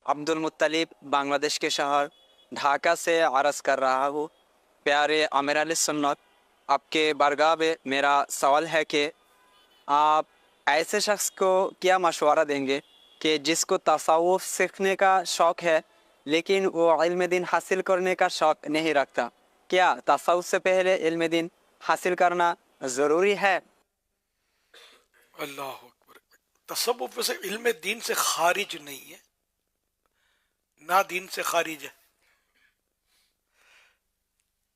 अब्दुल मुत्तलिब बांग्लादेश के शहर ढाका से अर्ज़ कर रहा हूँ। प्यारे आमिर अली सुन्नत, आपके बारगाह में मेरा सवाल है कि आप ऐसे शख्स को क्या मशवरा देंगे कि जिसको तसव्वुफ़ सीखने का शौक़ है लेकिन वो इल्म दीन हासिल करने का शौक़ नहीं रखता? क्या तसव्वुफ़ से पहले इल्म दीन हासिल करना ज़रूरी है? अल्लाह अकबर। तसव्वुफ वैसे इल्म दीन से खारिज नहीं है, ना दीन से खारिज है।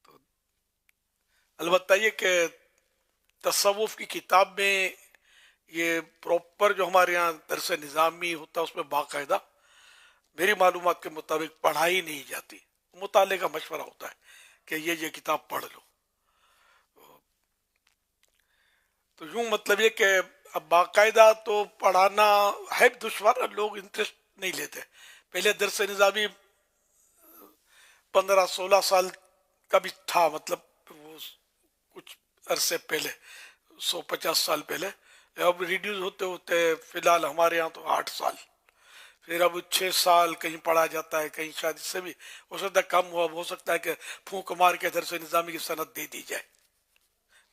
तो अलबत्ता ये कि तसव्वुफ की किताब में ये प्रॉपर जो हमारे यहाँ दरस निज़ामी होता है उसमें बाकायदा मेरी मालूमात के मुताबिक पढ़ाई नहीं जाती। मुताले का मशवरा होता है कि ये किताब पढ़ लो। तो यूं मतलब ये कि अब बाकायदा तो पढ़ाना है दुश्वार, लोग इंटरेस्ट नहीं लेते। पहले दरस निज़ामी 15-16 साल का भी था, मतलब वो कुछ अरसे पहले, 150 साल पहले। अब रिड्यूस होते होते फिलहाल हमारे यहाँ तो 8 साल, फिर अब 6 साल कहीं पढ़ा जाता है, कहीं शायद इससे भी हो सकता है कम हुआ, हो सकता है कि फूंक मार के दरस निज़ामी की सनद दे दी जाए।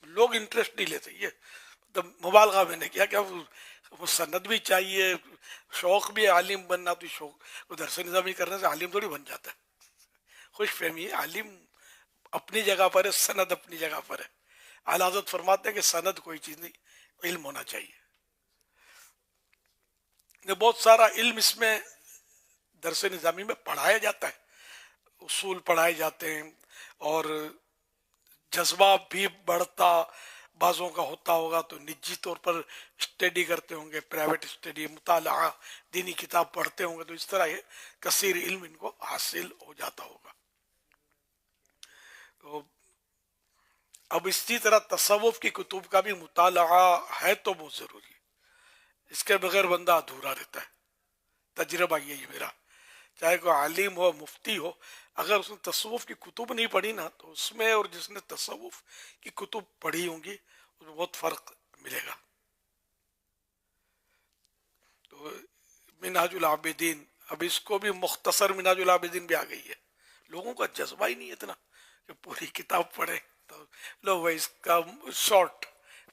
लोग इंटरेस्ट नहीं लेते। ये तो मुबालगा मैंने किया, क्या वो सनद भी चाहिए, शौक भी है आलिम बनना, तो शौक वो दरस निज़ामी करने से आलिम थोड़ी बन जाता है। खुश फहमी है, आलिम अपनी जगह पर है, सनद अपनी जगह पर है। आला हज़रत फरमाते हैं कि सनद कोई चीज़ नहीं, इल्म होना चाहिए। बहुत सारा इल्म इसमें दरस निज़ामी में पढ़ाया जाता है, उसूल पढ़ाए जाते हैं, और जज्बा भी बढ़ता बाज़ों का होता होगा तो निजी तौर पर स्टडी करते होंगे, प्राइवेट स्टडी, मुताला, दीनी किताब पढ़ते होंगे, तो इस तरह ये कसीर इल्म इनको हासिल हो जाता होगा। तो अब इसी तरह तसव्वुफ की कुतुब का भी मुताला है तो बहुत ज़रूरी है, इसके बगैर बंदा अधूरा रहता है। तजर्बा यही मेरा, चाहे कोई आलिम हो, मुफ्ती हो, अगर उसने तसव्वुफ की कुतुब नहीं पढ़ी ना, तो उसमें और जिसने तसव्वुफ की कुतुब पढ़ी होंगी उसमें बहुत फ़र्क मिलेगा। तो मिनहाजुल आबिदीन, अब इसको भी मुख्तसर मिनहाजुल आबिदीन भी आ गई है। लोगों का जज्बा ही नहीं है इतना कि पूरी किताब पढ़े, तो लो भाई इसका शॉर्ट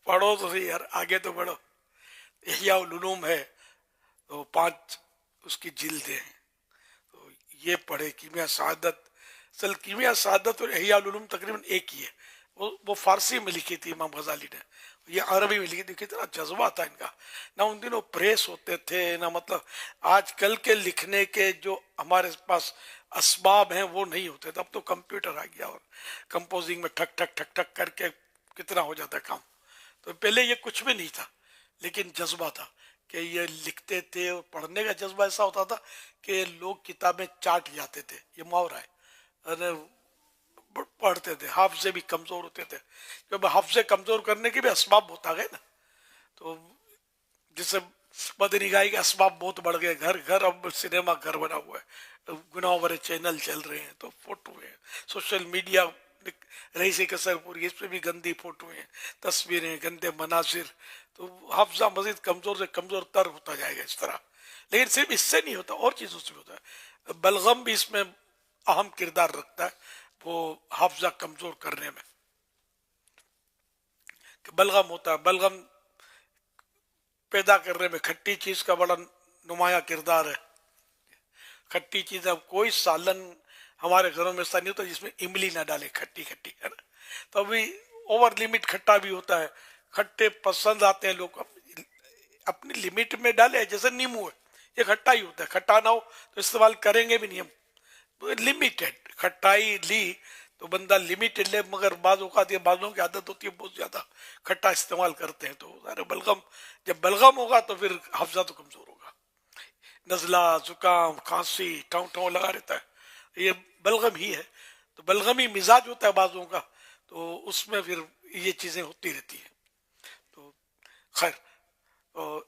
पढ़ो तो सही यार, आगे तो बढ़ो। इह्या उल उलूम है, तो 5 उसकी जिल्दें हैं, तो ये पढ़े। कीमिया शहादत, असल कीमिया शहादत और इह्या उल उलूम तकरीबन एक ही है। वो फारसी में लिखी थी इमाम गजाली ने, ये अरबी में लिखी थी। कितना जज्बा था इनका, ना उन दिनों प्रेस होते थे ना, मतलब आजकल के लिखने के जो हमारे पास असबाब हैं वो नहीं होते थे। अब तो कंप्यूटर आ गया और कंपोजिंग में ठक ठक ठक ठक करके कितना हो जाता है काम। तो पहले ये कुछ भी नहीं था, लेकिन जज्बा था कि ये लिखते थे, और पढ़ने का जज्बा ऐसा होता था कि लोग किताबें चाट जाते थे। ये मुहावरा है, अरे पढ़ते थे, हाफजे भी कमजोर होते थे, क्योंकि हाफजे कमजोर करने के भी असबाब होता गए ना। तो जिससे बदनिगाही के असबाब बहुत बढ़ गए। घर घर अब सिनेमा घर बना हुआ है, गुनाह भरे चैनल चल रहे हैं, तो फोटो है, सोशल मीडिया, रईसी कसरपुर, इस पे भी गंदी फोटो है, तस्वीरें, गंदे मनासिर। तो हाफजा मजीद कमजोर से कमजोर तर होता जाएगा इस तरह। लेकिन सिर्फ इससे नहीं होता, और चीजों से भी होता है। बलगम भी इसमें अहम किरदार रखता है, वो हाफजा कमजोर करने में। बलगम होता है, बलगम पैदा करने में खट्टी चीज का बड़ा नुमाया किरदार है। खट्टी चीज, अब कोई सालन हमारे घरों में ऐसा नहीं होता जिसमें इमली ना डाले, खट्टी खट्टी, है ना। तो अभी ओवर लिमिट खट्टा भी होता है, खट्टे पसंद आते हैं लोग, अपनी लिमिट में डाले। जैसे नींबू है, ये खट्टा ही होता है, खट्टा ना हो तो इस्तेमाल करेंगे भी नहीं हम। तो लिमिटेड खट्टाई ली तो बंदा लिमिटेड ले, मगर बाद औकात ये बालों की आदत होती है बहुत ज्यादा खट्टा इस्तेमाल करते हैं। तो अरे बलगम, जब बलगम होगा तो फिर हाफजा तो कमजोर होगा, नजला, जुकाम, खांसी, टाँव टाँव लगा रहता है, ये बलगम ही है। तो बलगमी मिजाज होता है बाजों का, तो उसमें फिर ये चीजें होती रहती है। तो खैर,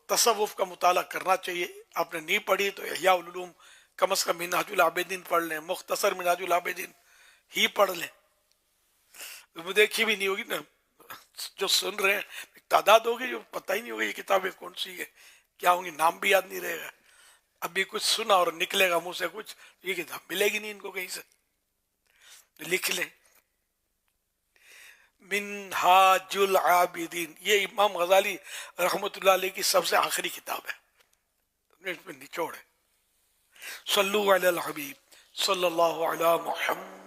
तसव्वुफ का मुताला करना चाहिए। आपने नहीं पढ़ी तो इह्या उल उलूम कम अज कम मिनहाजुल आबिदीन पढ़ लें, मुख्तसर मिनहाजुल आबिदीन ही पढ़ लें। तो देखी भी नहीं होगी ना, जो सुन रहे हैं तादाद होगी जो पता ही नहीं होगी ये किताबें कौन सी है, क्या होंगी, नाम भी याद नहीं रहेगा। ابھی کچھ سنا اور نکلے گا منہ سے کچھ، یہ کتاب ملے گی نہیں ان کو کہیں سے، لکھ لیں۔ منہاج العابدین، یہ امام غزالی رحمۃ اللہ علیہ کی سب سے آخری کتاب ہے، اس میں نچوڑ ہے۔ صلو علی الحبیب صلی اللہ علی محمد